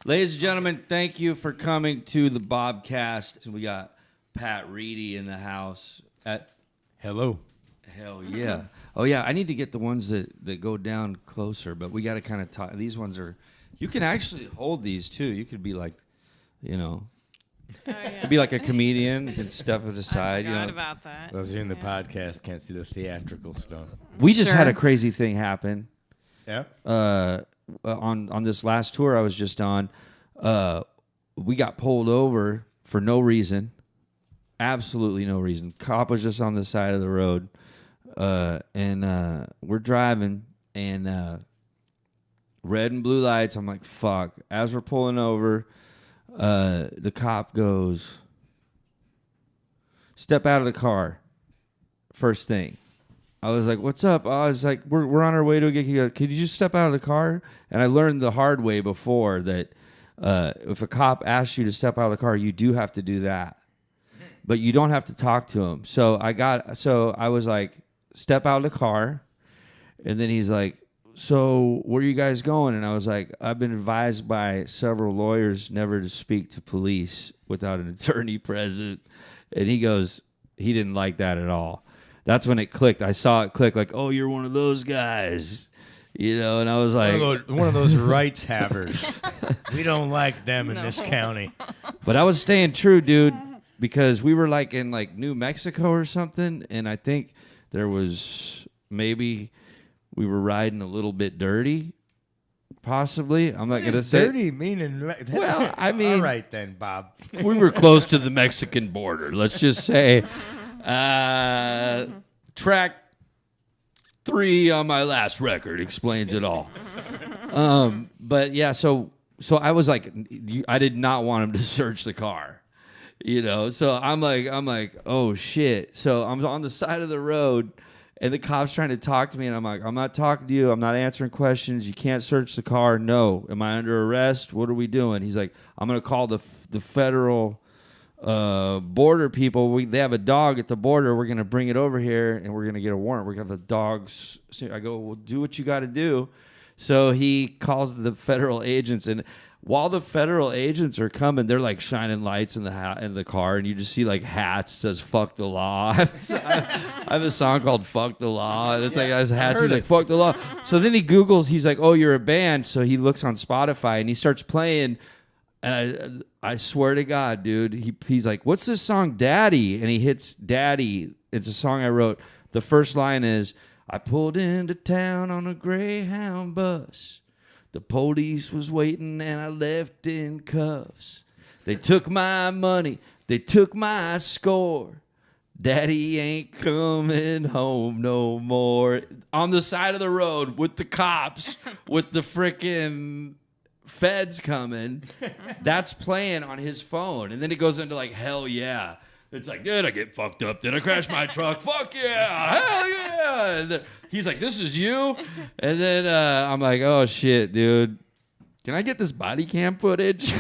Ladies and gentlemen, thank you for coming to the BOBCAST. We got Pat Reedy in the house. Hello. Hell yeah. Oh, yeah, I need to get the ones that go down closer, but we got to kind of talk. These ones are, you can actually hold these too. You could be like, could be like a comedian and step it aside. I forgot about that. Those who in the podcast can't see the theatrical stuff. We just had a crazy thing happen. Yeah. On this last tour I was just on, we got pulled over for no reason, absolutely no reason. Cop was just on the side of the road, and we're driving, and red and blue lights. I'm like, fuck. As we're pulling over, the cop goes, "Step out of the car." First thing. I was like, "What's up?" I was like, "We're on our way to a gig." He goes, "Could you just step out of the car?" And I learned the hard way before that if a cop asks you to step out of the car, you do have to do that, but you don't have to talk to him. So I was like, "Step out of the car," and then he's like, "So where are you guys going?" And I was like, "I've been advised by several lawyers never to speak to police without an attorney present," and he goes, he didn't like that at all. That's when it clicked. I saw it click, like, "Oh, you're one of those guys," and I was like, one of those rights havers. We don't like them in this county. But I was staying true, dude, because we were like in like New Mexico or something, and I think there was maybe we were riding a little bit dirty, possibly. I'm not gonna say dirty, meaning. Well, I mean, all right then, Bob. We were close to the Mexican border. Let's just say. Track 3 on my last record explains it all. But yeah, so I was like, I did not want him to search the car, So I'm like, oh shit. So I'm on the side of the road, and the cop's trying to talk to me, and I'm like, "I'm not talking to you. I'm not answering questions. You can't search the car. No. Am I under arrest? What are we doing?" He's like, "I'm gonna call the federal." Border people, they have a dog at the border. We're gonna bring it over here, and we're gonna get a warrant. We're gonna have the dogs. I go, "Well, do what you got to do." So he calls the federal agents, and while the federal agents are coming, they're like shining lights in the car, and you just see like hats says "fuck the law." I have a song called "Fuck the Law," and it's like his hats. He's like "fuck the law." So then he Googles. He's like, "Oh, you're a band." So he looks on Spotify and he starts playing. And I swear to God, dude, he's like, "What's this song, Daddy?" And he hits Daddy. It's a song I wrote. The first line is, "I pulled into town on a Greyhound bus. The police was waiting and I left in cuffs. They took my money. They took my score. Daddy ain't coming home no more." On the side of the road with the cops, with the frickin' feds coming, that's playing on his phone, and then it goes into like, "Hell yeah." It's like, "Did I get fucked up? Did I crash my truck? Fuck yeah, hell yeah." And then he's like, "This is you?" And then I'm like, "Oh shit, dude, can I get this body cam footage?"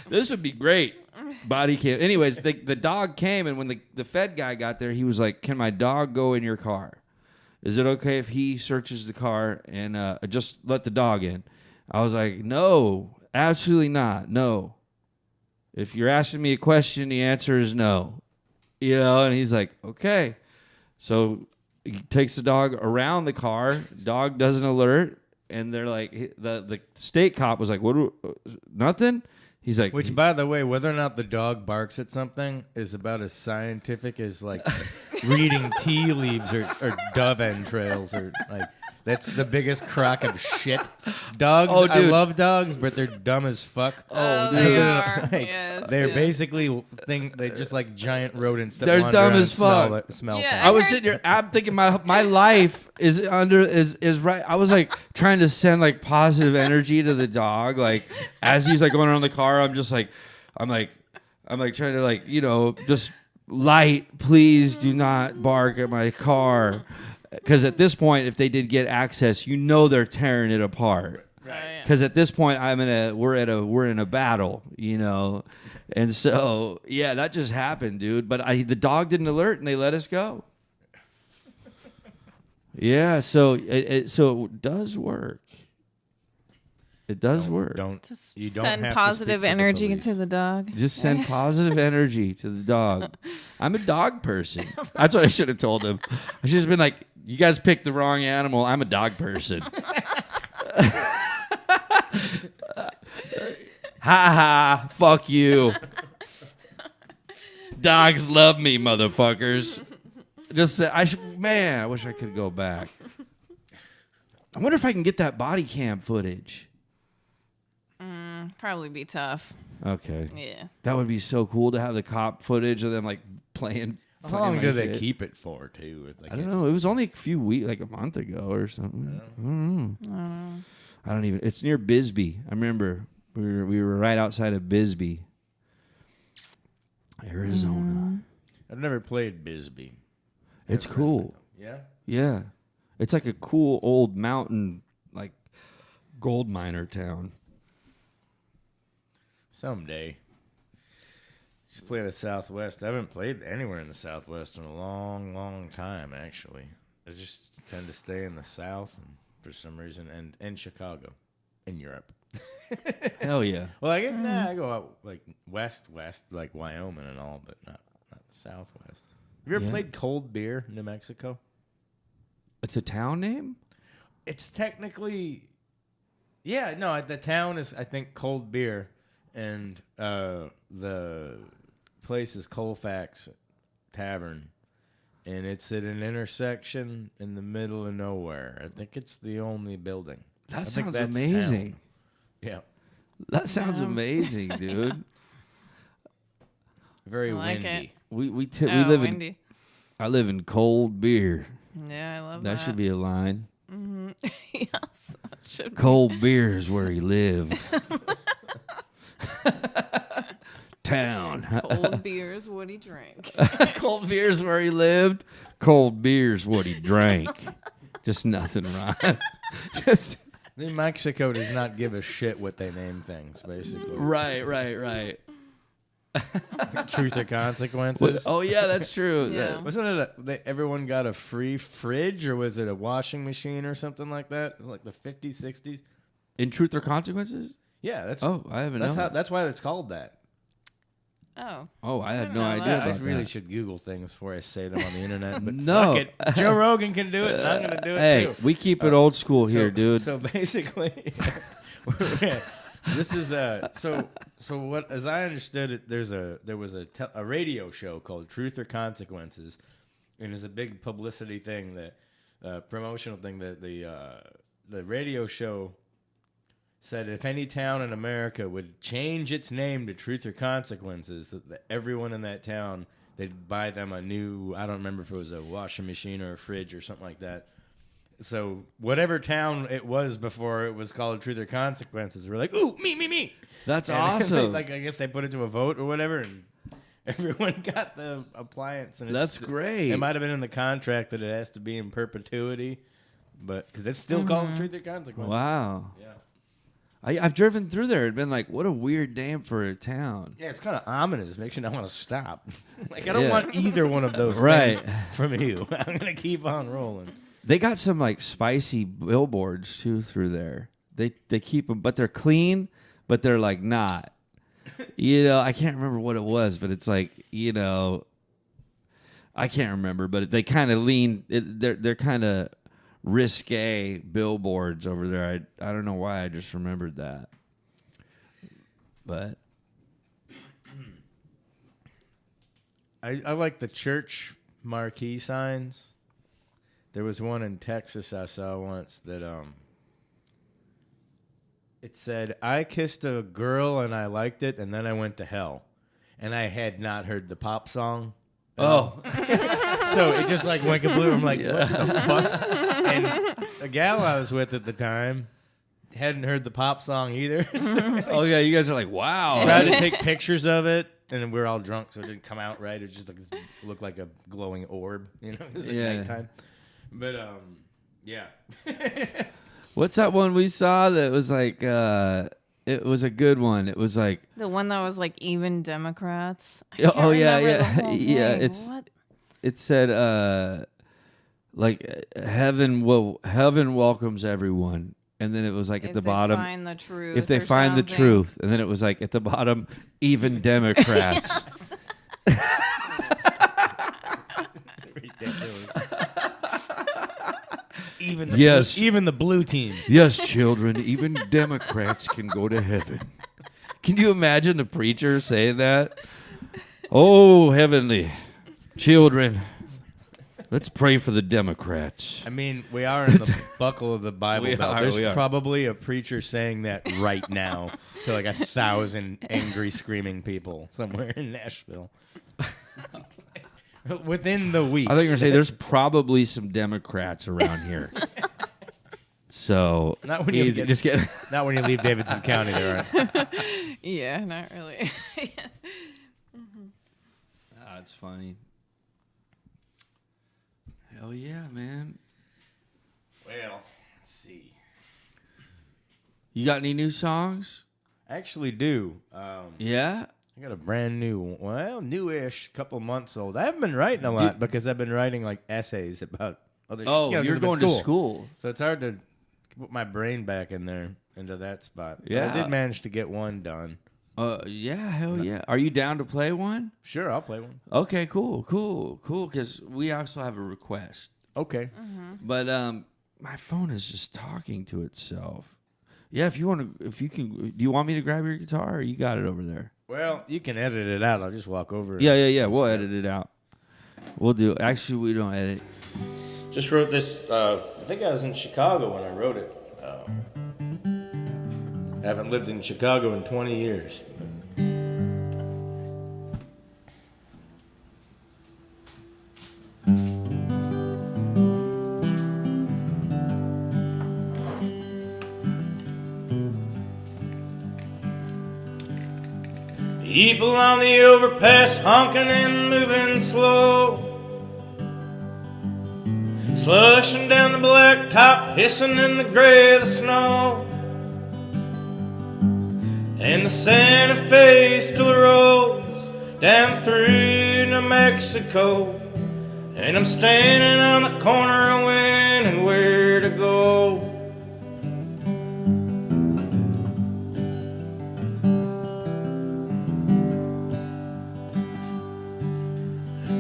This would be great. Body cam. Anyways, the dog came, and when the Fed guy got there, he was like, "Can my dog go in your car? Is it okay if he searches the car and just let the dog in?" I was like, "No, absolutely not. No. If you're asking me a question, the answer is no." And he's like, "Okay." So he takes the dog around the car. Dog doesn't alert. And they're like, the state cop was like, "Nothing?" He's like, which, by the way, whether or not the dog barks at something is about as scientific as like reading tea leaves or dove entrails, or like that's the biggest crock of shit. Dogs, I love dogs, but they're dumb as fuck. They are. Yes, they're basically they're just like giant rodents. That they're wander dumb around as fuck. Smell Yeah, things. I was sitting here. I'm thinking my life is right. I was like trying to send like positive energy to the dog. Like as he's like going around the car, I'm just like, I'm like trying to like just light. Please do not bark at my car, because at this point, if they did get access, they're tearing it apart. Right. Because at this point, we're in a battle, and so yeah, that just happened, dude. But the dog didn't alert, and they let us go. Yeah, so it does work. It does work. Just you don't send have to positive speak to the energy police. to the dog. Just send positive energy to the dog. I'm a dog person. That's what I should have told him. I should have been like, you guys picked the wrong animal. I'm a dog person. Ha ha. Fuck you. Dogs love me, motherfuckers. Just say, I wish I could go back. I wonder if I can get that body cam footage. Probably be tough. Okay. Yeah. That would be so cool to have the cop footage of them like playing. How long my do they shit. keep it for, too? I don't know. It was only a few weeks, like a month ago or something. I don't know. I don't even. It's near Bisbee. I remember we were right outside of Bisbee, Arizona. I've never played Bisbee. It's cool. Yeah? Yeah, it's like a cool old mountain, like gold miner town. Someday. Should play the Southwest. I haven't played anywhere in the Southwest in a long, long time, actually. I just tend to stay in the South and for some reason, and Chicago, in Europe. Hell yeah. Well, I guess I go out like west, like Wyoming and all, but not the Southwest. Have you ever played Cold Beer, New Mexico? It's a town name? It's technically, the town is, I think, Cold Beer, and the place is Colfax Tavern, and it's at an intersection in the middle of nowhere. I think it's the only building. That I think sounds that's amazing. town. Yeah. That sounds amazing, dude. Very I like windy. We Oh, live windy. I live in Cold Beer. Yeah, I love that. That should be a line. Yes, that should be. Cold Beer is where he lived. Town. Cold beers, what he drank. Cold Beer is where he lived. Cold Beer is what he drank. Just nothing right. Just New Mexico does not give a shit what they name things, basically. right. Truth or consequences. Oh yeah, that's true. Yeah. Wasn't it everyone got a free fridge, or was it a washing machine or something like that? It was like the 50s, 60s. In Truth or Consequences? Yeah, that's. Oh, I haven't known. That's why it's called that. Oh. Oh, I had no know idea that. I about really that. should Google things before I say them on the internet. But No. fuck it. Joe Rogan can do it, and I'm gonna do it Hey, too. we keep it old school here, dude. So basically, this is so what, as I understood it, there was a radio show called Truth or Consequences, and it's a big publicity thing, that promotional thing, that the radio show said if any town in America would change its name to Truth or Consequences, that everyone in that town, they'd buy them a new, I don't remember if it was a washing machine or a fridge or something like that. So whatever town it was before it was called Truth or Consequences, we're like, ooh, me. That's And awesome. I guess they put it to a vote or whatever, and everyone got the appliance. And That's great. It might have been in the contract that it has to be in perpetuity, but because it's still called Truth or Consequences. Wow. Yeah. I've driven through there and been like, what a weird name for a town. Yeah, it's kind of ominous. Makes you not want to stop. Like, I don't Yeah. want either one of those Right. things from you. I'm going to keep on rolling. They got some like spicy billboards too through there. They keep them, but they're clean, but they're like not. I can't remember what it was, but it's like, I can't remember, but they kind of lean. They're kind of risque billboards over there. I don't know why I just remembered that, but I like the church marquee signs. There was one in Texas I saw once that it said, "I kissed a girl and I liked it, and then I went to hell." And I had not heard the pop song. oh, So it just like went kablooey. I'm like, what the fuck? And the gal I was with at the time hadn't heard the pop song either. So oh yeah, you guys are like, wow. tried to take pictures of it, and we were all drunk, so it didn't come out right. It was just like looked like a glowing orb, It was at Yeah. nighttime. But yeah. What's that one we saw that was like? It was a good one. It was like, The one that was like even Democrats. I Oh, can't yeah, remember yeah, the whole yeah, thing. it's- What? it said, like heaven welcomes everyone. and then it was like at If the they bottom, find the truth. if they or find the something. truth, and then it was like at the bottom, even Democrats. Ridiculous. Even Yes. even the blue team. Yes, children, even Democrats can go to heaven. Can you imagine the preacher saying that? Oh, heavenly children, let's pray for the Democrats. I mean, we are in the buckle of the Bible We Belt. are, There's we are. probably a preacher saying that right now to like 1,000 angry, screaming people somewhere in Nashville. Within the week. I think you're going to say there's probably some Democrats around here. So, Not when you easy, get- just get. Not when you leave Davidson County, there aren't. Yeah, not really. That's funny. Hell yeah, man. Well, let's see. You got any new songs? I actually do. Yeah? I got a brand new, well, newish, couple months old. I haven't been writing a lot because I've been writing like essays about other. Oh, you know, 'cause you're I've been going to school. so it's hard to put my brain back in there into that spot. But Yeah. I did manage to get one done. Yeah, hell yeah. Are you down to play one? Sure, I'll play one. Okay, cool. Because we also have a request. Okay. But my phone is just talking to itself. Yeah, if you can, do you want me to grab your guitar, or you got it over there? Well, you can edit it out. I'll just walk over. Yeah. We'll edit it out. We'll do. Actually, we don't edit. Just wrote this. I think I was in Chicago when I wrote it. I haven't lived in Chicago in 20 years. People on the overpass honking and moving slow. Slushing down the blacktop, hissing in the gray of the snow. And the Santa Fe still rolls down through New Mexico. And I'm standing on the corner wondering where to go.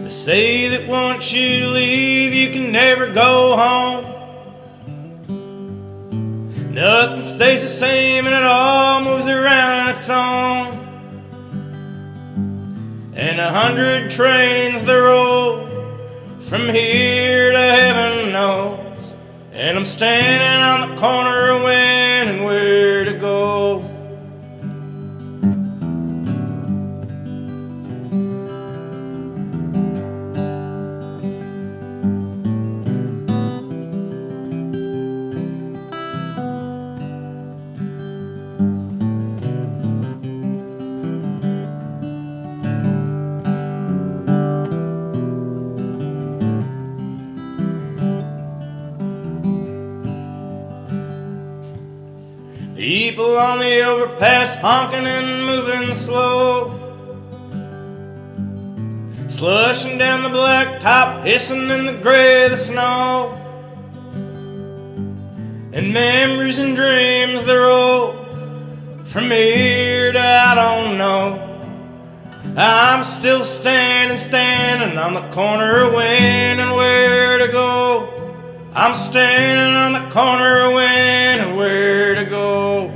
They say that once you leave, you can never go home. Nothing stays the same and it all moves around on its own. And 100 trains that roll from here to heaven knows. And I'm standing on the corner wondering where to go. People on the overpass honking and moving slow. Slushing down the blacktop, hissing in the gray of the snow. And memories and dreams that roll from here to I don't know. I'm still standing on the corner wondering where to go. I'm standing on the corner wondering where to go.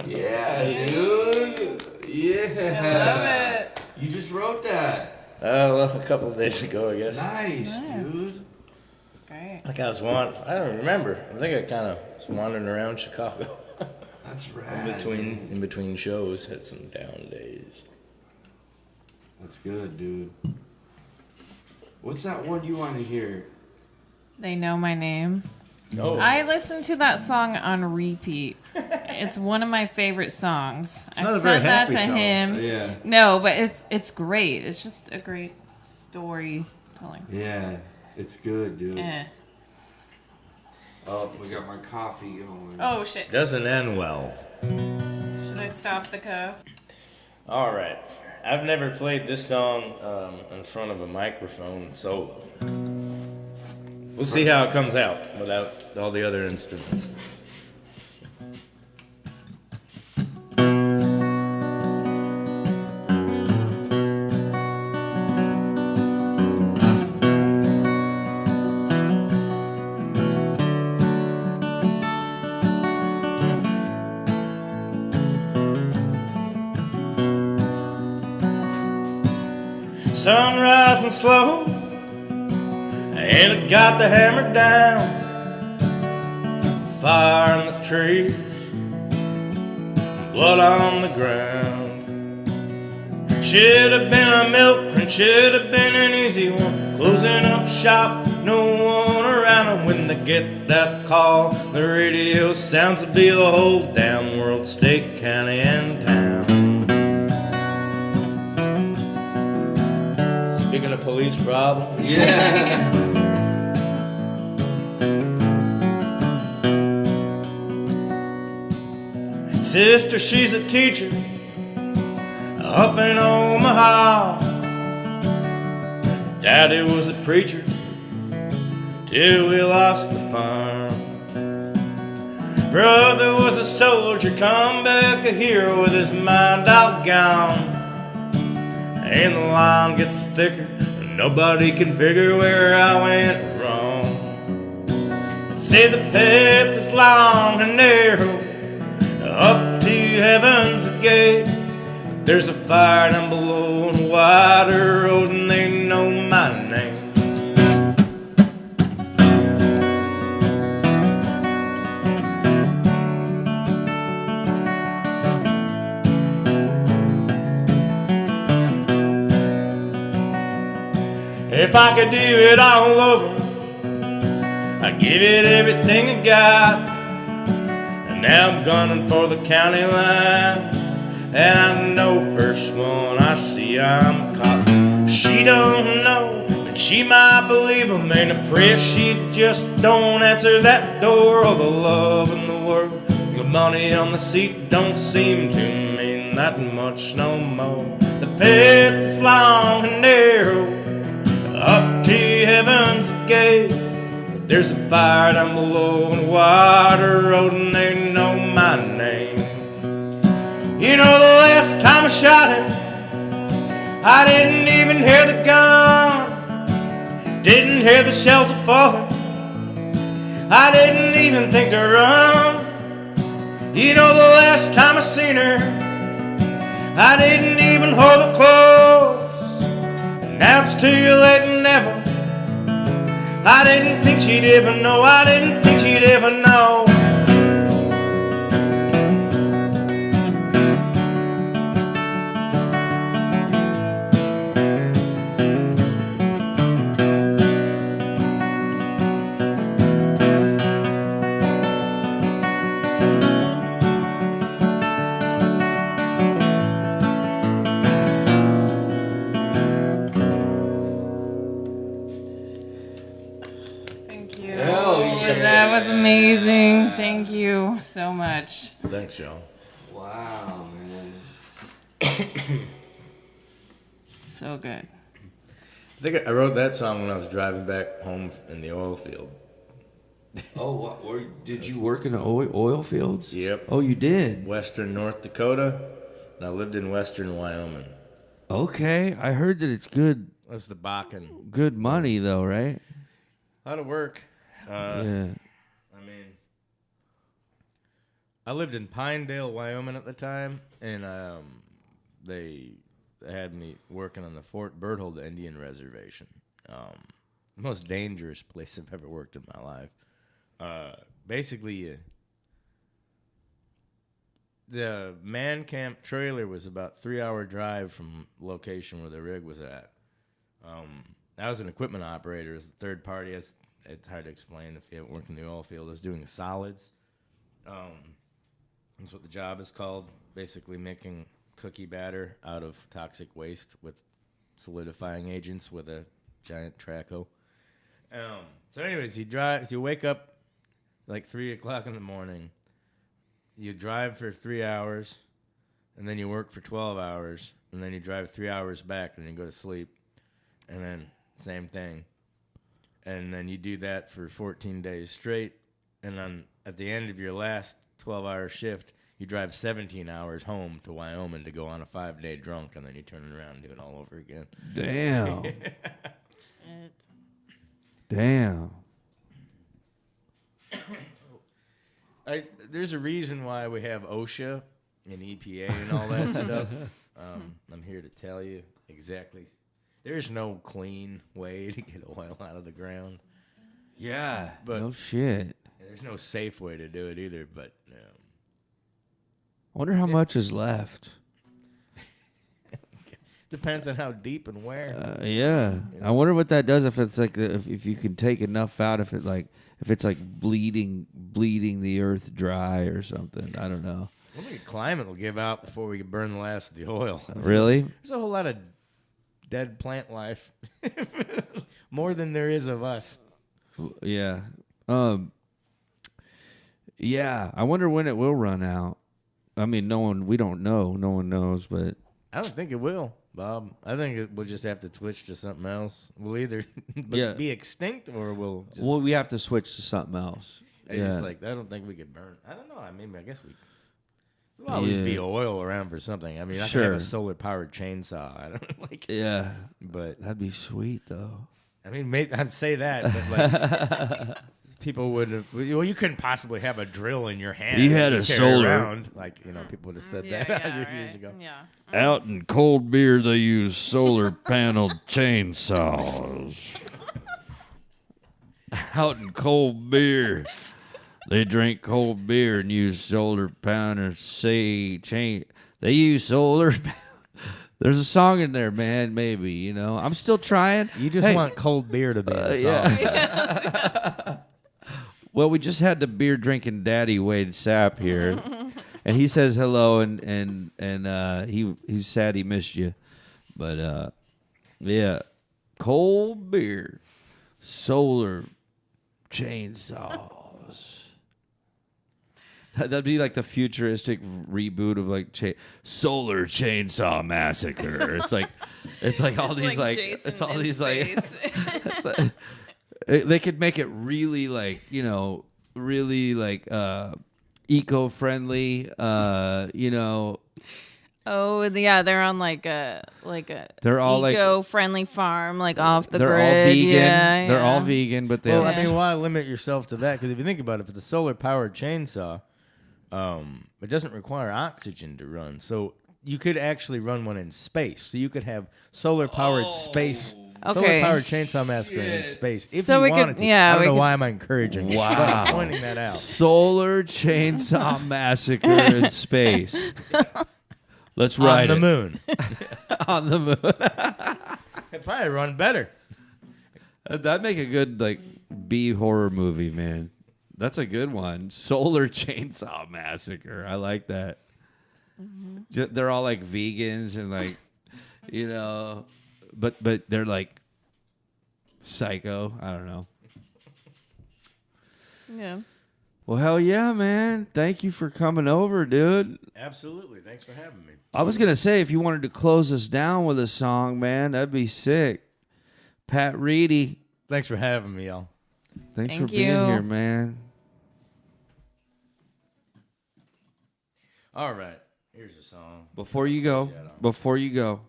Yeah, dude. Yeah. I love it. You just wrote that. Well, a couple of days ago, I guess. Nice, dude. It's great. Like I was I don't remember. I think I kind of was wandering around Chicago That's right. in between shows. Had some down days. That's good, dude. What's that one you want to hear? They know my name. No, I listened to that song on repeat. It's one of my favorite songs. I not a very said that happy to song. him. Yeah. No, but it's great. It's just a great storytelling. Yeah. It's good, dude. Eh. Oh, we got my coffee going. Oh shit! doesn't end well. Should I stop the cuff? All right. I've never played this song in front of a microphone solo. We'll see how it comes out without all the other instruments. Sun rising slow, and it got the hammer down. Fire in the trees, blood on the ground. Should have been a milk run, should have been an easy one. Closing up shop, no one around. And when they get that call, the radio sounds to be the whole damn world, state, county, and town. Speaking of police problems. Yeah. Sister, she's a teacher up in Omaha. Daddy was a preacher till we lost the farm. Brother was a soldier, come back a hero with his mind all gone. And the line gets thicker, and nobody can figure where I went wrong. They say the path is long and narrow up to heaven's gate, but there's a fire down below and a wider road, and they know my name. If I could do it all over, I'd give it everything I got. And now I'm gunning for the county line, and I know first one I see I'm caught. She don't know, but she might believe him, and I pray she just don't answer that door. All the love in the world, the money on the seat don't seem to mean that much no more. The path is long and narrow up to heaven's gate, but there's a fire down below and a wider road, and they know my name. You know, the last time I shot him, I didn't even hear the gun, didn't hear the shells a falling, I didn't even think to run. You know, the last time I seen her, I didn't even hold her close. Now it's too late and never. I didn't think she'd ever know. I didn't think she'd ever know. That was amazing. Thank you so much. Thanks, y'all. Wow, man. So good. I think I wrote that song when I was driving back home in the oil field. Oh, what? Did you work in the oil fields? Yep. Oh, you did? Western North Dakota, and I lived in western Wyoming. Okay. I heard that it's good That's the Bakken. good money, though, right? How to work. Yeah. I mean, I lived in Pinedale, Wyoming at the time, and they had me working on the Fort Berthold Indian Reservation. The most dangerous place I've ever worked in my life. Basically, the man camp trailer was about 3-hour drive from the location where the rig was at. I was an equipment operator as a third party. It's hard to explain if you haven't worked in the oil field. I was doing solids. That's what the job is called. Basically making cookie batter out of toxic waste with solidifying agents with a giant Traco. So anyways, you wake up like 3 o'clock in the morning. You drive for 3 hours, and then you work for 12 hours, and then you drive 3 hours back, and then you go to sleep, and then same thing. And then you do that for 14 days straight, and then at the end of your last 12-hour shift, you drive 17 hours home to Wyoming to go on a 5-day drunk, and then you turn around and do it all over again. Damn. Damn. There's a reason why we have OSHA and EPA and all that stuff. I'm here to tell you exactly. There's no clean way to get oil out of the ground. Yeah. But no shit. There's no safe way to do it either. But Wonder how much is left. Depends on how deep and where. Yeah. I wonder what that does if it's like if you can take enough out if it's like bleeding the earth dry or something. I don't know. Well, the climate will give out before we can burn the last of the oil. Really? There's a whole lot of dead plant life. More than there is of us. Yeah. Yeah. I wonder when it will run out. I mean, we don't know. No one knows, but I don't think it will, Bob. I think we'll just have to switch to something else. We'll either be extinct or we'll just... Well, we have to switch to something else. I don't think we could burn. I don't know. I mean, I guess there'll always be oil around for something. I mean, I can have a solar-powered chaurchainsaw. I don't like. Yeah, but that'd be sweet though. I mean, I'd say that, but like, people would have. Well, you couldn't possibly have a drill in your hand. He had a solar. Around. Like, people would have said that 100 years ago. Yeah. Out in cold beer, they use solar-paneled chainsaws. Out in cold beer, they drink cold beer and use solar-paneled chain. They use solar. There's a song in there, man, maybe, I'm still trying. You just want cold beer to be in the song. Yeah. Well, we just had the beer-drinking daddy, Wade Sapp, here. And he says hello, and he's sad he missed you. But, yeah, cold beer, solar chainsaws. That'd be like the futuristic reboot of like Solar Chainsaw Massacre. It's like all these like Jason it's all in these space. like they could make it really like really like eco-friendly. Oh yeah, they're on like a They're all eco-friendly farm, like off the they're grid. all vegan. Yeah, They're all vegan, but they. Well, I mean, why limit yourself to that? Because if you think about it, if it's a solar-powered chainsaw, it doesn't require oxygen to run. So you could actually run one in space. So you could have solar-powered space. Okay. Solar-powered chainsaw massacre in space. If So you we wanted could- to. yeah, I don't we know could- why I'm encouraging you. Wow. But I'm pointing that out. Solar Chainsaw Massacre in space. Let's ride On the moon. on the moon. It'd probably run better. That'd make a good like B horror movie, man. That's a good one. Solar Chainsaw Massacre. I like that. Mm-hmm. They're all like vegans and like, but they're like psycho. I don't know. Yeah. Well, hell yeah, man. Thank you for coming over, dude. Absolutely. Thanks for having me. I was going to say, if you wanted to close us down with a song, man, that'd be sick. Pat Reedy. Thanks for having me, y'all. Thanks Thank for being you. here, man. All right. Here's a song. Before you go,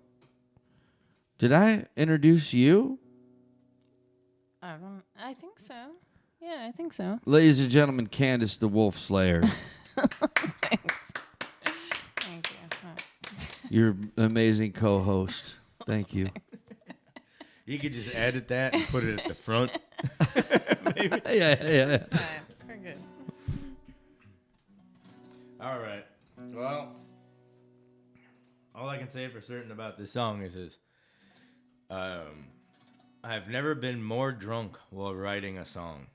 did I introduce you? I think so. Yeah, I think so. Ladies and gentlemen, Candace the Wolf Slayer. Thanks. Thank you. You're an amazing co-host. Thank you. You could just edit that and put it at the front. Maybe. Yeah. Fine. We're good. All right. Well, all I can say for certain about this song is I've never been more drunk while writing a song.